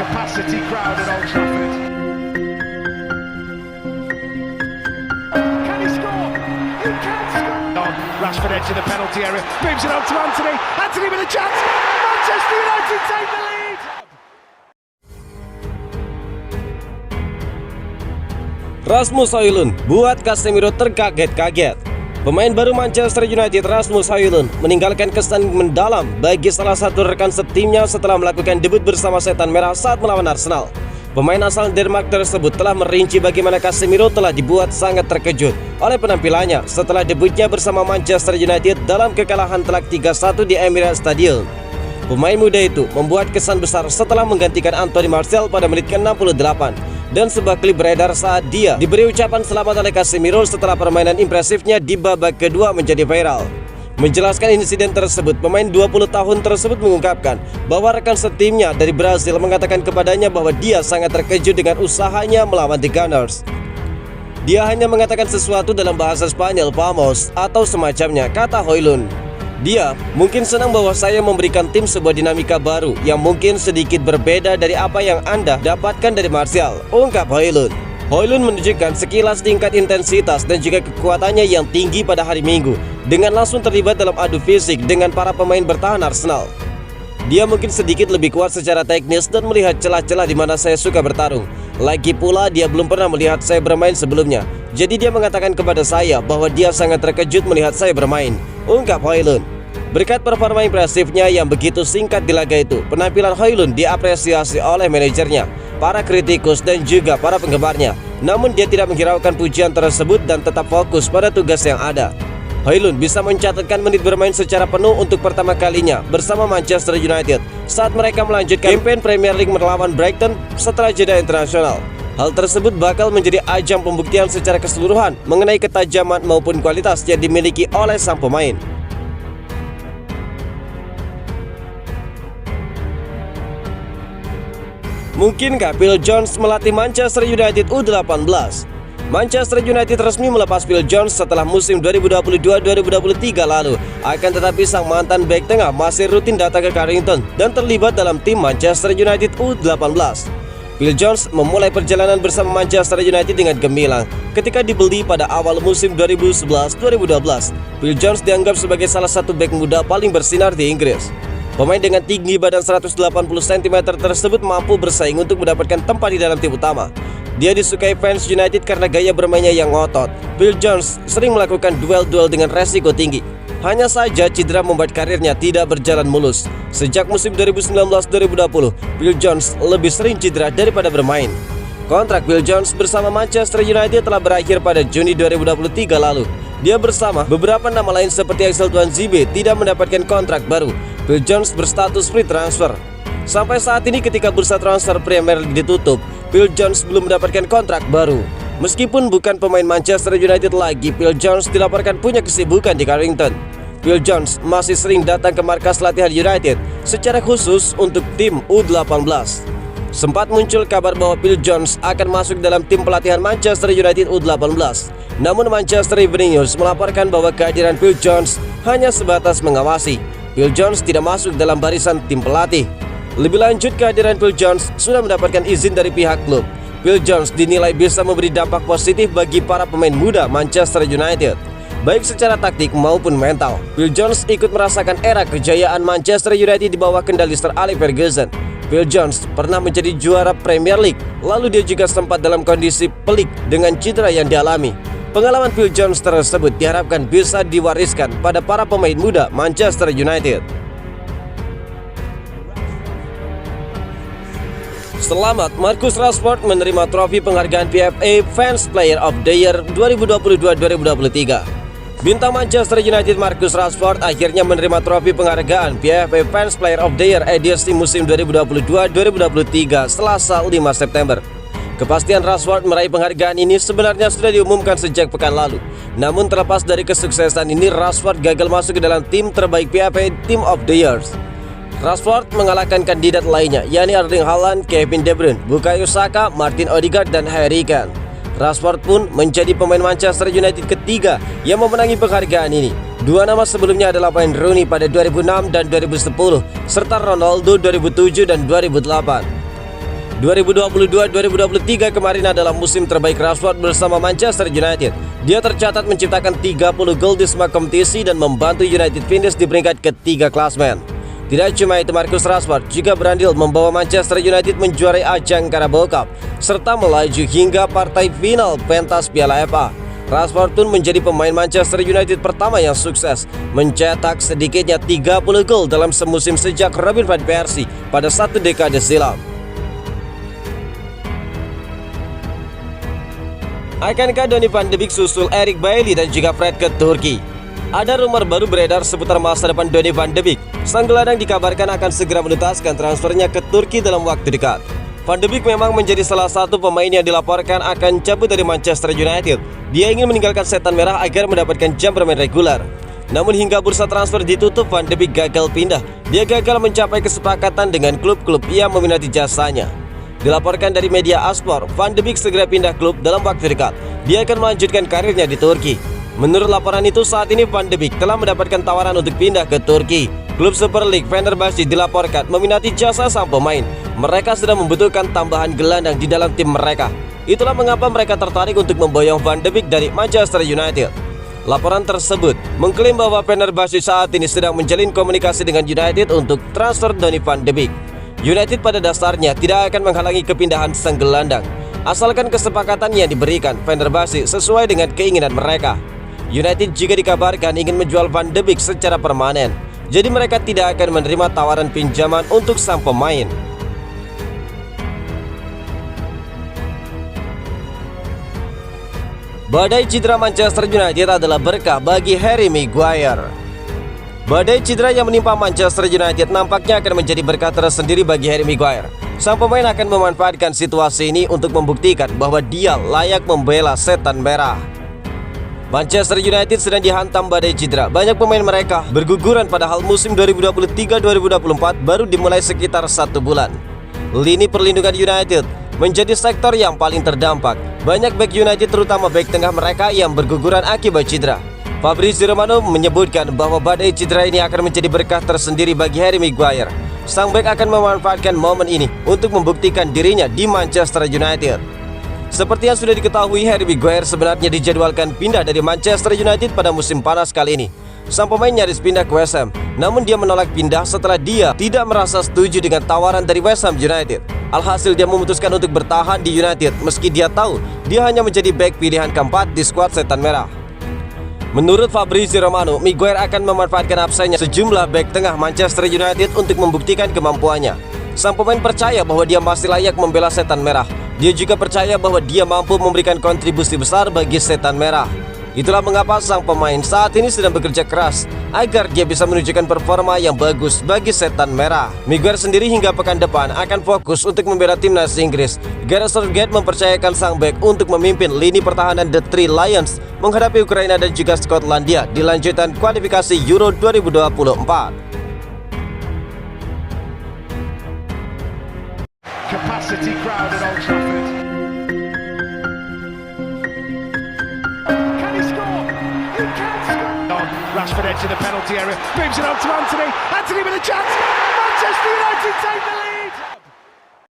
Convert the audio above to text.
capacity crowd at Old Trafford. Can he score? He can score! On Rashford edge of the penalty area, moves it on to Anthony. Anthony with a chance. Manchester United take the lead. Rasmus Højlund buat Casemiro terkaget-kaget. Pemain baru Manchester United Rasmus Højlund meninggalkan kesan mendalam bagi salah satu rekan setimnya setelah melakukan debut bersama Setan Merah saat melawan Arsenal. Pemain asal Denmark tersebut telah merinci bagaimana Casemiro telah dibuat sangat terkejut oleh penampilannya setelah debutnya bersama Manchester United dalam kekalahan telak 3-1 di Emirates Stadium. Pemain muda itu membuat kesan besar setelah menggantikan Anthony Martial pada menit ke-68. Dan sebuah klip beredar saat dia diberi ucapan selamat oleh Casemiro setelah permainan impresifnya di babak kedua menjadi viral. Menjelaskan insiden tersebut, pemain 20 tahun tersebut mengungkapkan bahwa rekan setimnya dari Brasil mengatakan kepadanya bahwa dia sangat terkejut dengan usahanya melawan The Gunners. Dia hanya mengatakan sesuatu dalam bahasa Spanyol "vamos" atau semacamnya, kata Højlund. Dia mungkin senang bahwa saya memberikan tim sebuah dinamika baru yang mungkin sedikit berbeda dari apa yang Anda dapatkan dari Martial, ungkap Højlund. Højlund menunjukkan sekilas tingkat intensitas dan juga kekuatannya yang tinggi pada hari Minggu dengan langsung terlibat dalam adu fisik dengan para pemain bertahan Arsenal. Dia mungkin sedikit lebih kuat secara teknis dan melihat celah-celah di mana saya suka bertarung. Lagi pula dia belum pernah melihat saya bermain sebelumnya. Jadi dia mengatakan kepada saya bahwa dia sangat terkejut melihat saya bermain, ungkap Højlund. Berkat performa impresifnya yang begitu singkat di laga itu, penampilan Højlund diapresiasi oleh manajernya, para kritikus dan juga para penggemarnya. Namun dia tidak menghiraukan pujian tersebut dan tetap fokus pada tugas yang ada. Højlund bisa mencatatkan menit bermain secara penuh untuk pertama kalinya bersama Manchester United saat mereka melanjutkan campaign Premier League melawan Brighton setelah jeda internasional. Hal tersebut bakal menjadi ajang pembuktian secara keseluruhan mengenai ketajaman maupun kualitas yang dimiliki oleh sang pemain. Mungkinkah Phil Jones melatih Manchester United U18? Manchester United resmi melepas Phil Jones setelah musim 2022-2023 lalu. Akan tetapi sang mantan bek tengah masih rutin datang ke Carrington dan terlibat dalam tim Manchester United U18. Phil Jones memulai perjalanan bersama Manchester United dengan gemilang ketika dibeli pada awal musim 2011-2012. Phil Jones dianggap sebagai salah satu bek muda paling bersinar di Inggris. Pemain dengan tinggi badan 180 cm tersebut mampu bersaing untuk mendapatkan tempat di dalam tim utama. Dia disukai fans United karena gaya bermainnya yang ngotot. Phil Jones sering melakukan duel-duel dengan resiko tinggi. Hanya saja cedera membuat karirnya tidak berjalan mulus. Sejak musim 2019-2020, Phil Jones lebih sering cedera daripada bermain. Kontrak Phil Jones bersama Manchester United telah berakhir pada Juni 2023 lalu. Dia bersama beberapa nama lain seperti Axel Tuanzebe tidak mendapatkan kontrak baru. Phil Jones berstatus free transfer. Sampai saat ini ketika bursa transfer Premier League ditutup, Phil Jones belum mendapatkan kontrak baru. Meskipun bukan pemain Manchester United lagi, Phil Jones dilaporkan punya kesibukan di Carrington. Phil Jones masih sering datang ke markas latihan United secara khusus untuk tim U18. Sempat muncul kabar bahwa Phil Jones akan masuk dalam tim pelatihan Manchester United U18. Namun Manchester Evening News melaporkan bahwa kehadiran Phil Jones hanya sebatas mengawasi. Phil Jones tidak masuk dalam barisan tim pelatih. Lebih lanjut, kehadiran Phil Jones sudah mendapatkan izin dari pihak klub. Phil Jones dinilai bisa memberi dampak positif bagi para pemain muda Manchester United, baik secara taktik maupun mental. Phil Jones ikut merasakan era kejayaan Manchester United di bawah kendali Sir Alex Ferguson. Phil Jones pernah menjadi juara Premier League, lalu dia juga sempat dalam kondisi pelik dengan cedera yang dialami. Pengalaman Phil Jones tersebut diharapkan bisa diwariskan pada para pemain muda Manchester United. Selamat, Marcus Rashford menerima trofi penghargaan PFA Fans Player of the Year 2022-2023. Bintang Manchester United Marcus Rashford akhirnya menerima trofi penghargaan PFA Fans Player of the Year edisi musim 2022-2023 Selasa 5 September. Kepastian Rashford meraih penghargaan ini sebenarnya sudah diumumkan sejak pekan lalu. Namun terlepas dari kesuksesan ini, Rashford gagal masuk ke dalam tim terbaik PFA Team of the Year. Rashford mengalahkan kandidat lainnya, yakni Erling Haaland, Kevin De Bruyne, Bukayo Saka, Martin Odegaard, dan Harry Kane. Rashford pun menjadi pemain Manchester United ketiga yang memenangi penghargaan ini. Dua nama sebelumnya adalah Wayne Rooney pada 2006 dan 2010, serta Ronaldo 2007 dan 2008. 2022-2023 kemarin adalah musim terbaik Rashford bersama Manchester United. Dia tercatat menciptakan 30 gol di semua kompetisi dan membantu United finish di peringkat ketiga klasmen. Tidak cuma itu, Marcus Rashford juga berandil membawa Manchester United menjuarai ajang Carabao Cup serta melaju hingga partai final pentas Piala FA. Rashford pun menjadi pemain Manchester United pertama yang sukses mencetak sedikitnya 30 gol dalam semusim sejak Robin van Persie pada satu dekade silam. Akankah Donny van de Beek susul Eric Bailly dan juga Fred ke Turki? Ada rumor baru beredar seputar masa depan Donny van de Beek. Sang gelandang dikabarkan akan segera menuntaskan transfernya ke Turki dalam waktu dekat. Van de Beek memang menjadi salah satu pemain yang dilaporkan akan cabut dari Manchester United. Dia ingin meninggalkan setan merah agar mendapatkan jam bermain reguler. Namun hingga bursa transfer ditutup, Van de Beek gagal pindah. Dia gagal mencapai kesepakatan dengan klub-klub yang meminati jasanya. Dilaporkan dari media Aspor, Van de Beek segera pindah klub dalam waktu dekat. Dia akan melanjutkan karirnya di Turki. Menurut laporan itu, saat ini Van de Beek telah mendapatkan tawaran untuk pindah ke Turki. Klub Super League Fenerbahce dilaporkan meminati jasa sang pemain. Mereka sedang membutuhkan tambahan gelandang di dalam tim mereka. Itulah mengapa mereka tertarik untuk memboyong Van de Beek dari Manchester United. Laporan tersebut mengklaim bahwa Fenerbahce saat ini sedang menjalin komunikasi dengan United untuk transfer Donny van de Beek. United pada dasarnya tidak akan menghalangi kepindahan sang gelandang, asalkan kesepakatan yang diberikan Fenerbahce sesuai dengan keinginan mereka. United juga dikabarkan ingin menjual Van de Beek secara permanen, jadi mereka tidak akan menerima tawaran pinjaman untuk sang pemain. Badai cedera Manchester United adalah berkah bagi Harry Maguire. Badai cedera yang menimpa Manchester United nampaknya akan menjadi berkah tersendiri bagi Harry Maguire. Sang pemain akan memanfaatkan situasi ini untuk membuktikan bahwa dia layak membela setan merah. Manchester United sedang dihantam badai cedera. Banyak pemain mereka berguguran padahal musim 2023-2024 baru dimulai sekitar 1 bulan. Lini perlindungan United menjadi sektor yang paling terdampak. Banyak bek United terutama bek tengah mereka yang berguguran akibat cedera. Fabrizio Romano menyebutkan bahwa badai cedera ini akan menjadi berkah tersendiri bagi Harry Maguire. Sang bek akan memanfaatkan momen ini untuk membuktikan dirinya di Manchester United. Seperti yang sudah diketahui, Harry Maguire sebenarnya dijadwalkan pindah dari Manchester United pada musim panas kali ini. Sang pemain nyaris pindah ke West Ham, namun dia menolak pindah setelah dia tidak merasa setuju dengan tawaran dari West Ham United. Alhasil dia memutuskan untuk bertahan di United meski dia tahu dia hanya menjadi bek pilihan keempat di skuad setan merah. Menurut Fabrizio Romano, Maguire akan memanfaatkan absennya sejumlah bek tengah Manchester United untuk membuktikan kemampuannya. Sang pemain percaya bahwa dia masih layak membela setan merah. Dia juga percaya bahwa dia mampu memberikan kontribusi besar bagi setan merah. Itulah mengapa sang pemain saat ini sedang bekerja keras agar dia bisa menunjukkan performa yang bagus bagi setan merah. Maguire sendiri hingga pekan depan akan fokus untuk membela timnas Inggris. Gareth Southgate mempercayakan sang bek untuk memimpin lini pertahanan The Three Lions menghadapi Ukraina dan juga Skotlandia di lanjutan kualifikasi Euro 2024. Capacity crowd at Old Trafford. Can he score? He can score. Rashford edge of the penalty area, moves it on to Anthony. Anthony with a chance. Manchester United take the lead.